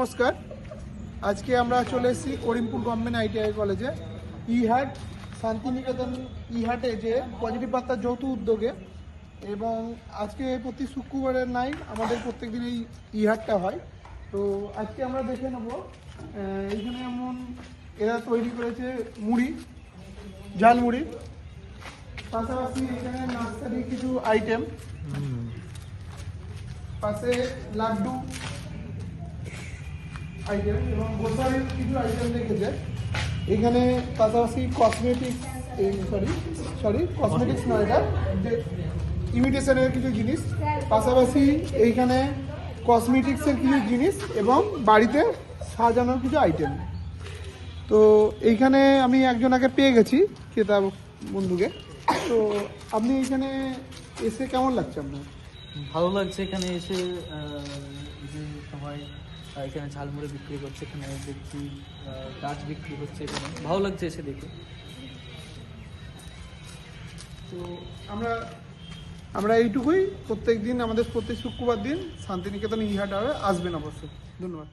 নমস্কার। আজকে আমরা চলে এসেছি করিমপুর গভর্নমেন্ট আইটিআই কলেজে ইহাট শান্তিনিকেতন ইহাটে যে পজিটিভ বার্তা যৌথ উদ্যোগে, এবং আজকে প্রতি শুক্রবারের নাই আমাদের প্রত্যেক দিন এই ইহাটটা হয়। তো আজকে আমরা দেখে নেব এইখানে এমন এরা তৈরি করেছে মুড়ি, ঝালমুড়ি, পাশাপাশি এখানে নাস্তারি কিছু আইটেম, পাশে লাড্ডু আইটেম এবং গ্রোসারির কিছু আইটেম রেখেছে এখানে। পাশাপাশি কসমেটিক্স, কসমেটিক্স নয়, এটা ইমিটেশনের কিছু জিনিস, পাশাপাশি এইখানে কসমেটিক্সের কিছু জিনিস এবং বাড়িতে সাজানোর কিছু আইটেম। তো এইখানে আমি একজনকে পেয়ে গেছি, ক্রেতা বন্ধুকে। তো আপনি এইখানে এসে কেমন লাগছে আপনার? ভালো লাগছে এখানে এসে। যে সবাই এখানে ঝালমুড়ি বিক্রি করছে, এখানে দেখছি গাছ বিক্রি হচ্ছে, এখানে ভালো লাগছে এসে দেখে। তো আমরা এইটুকুই। প্রত্যেক দিন আমাদের প্রত্যেক শুক্রবার দিন শান্তিনিকেতন ইহাট আসবেন অবশ্যই। ধন্যবাদ।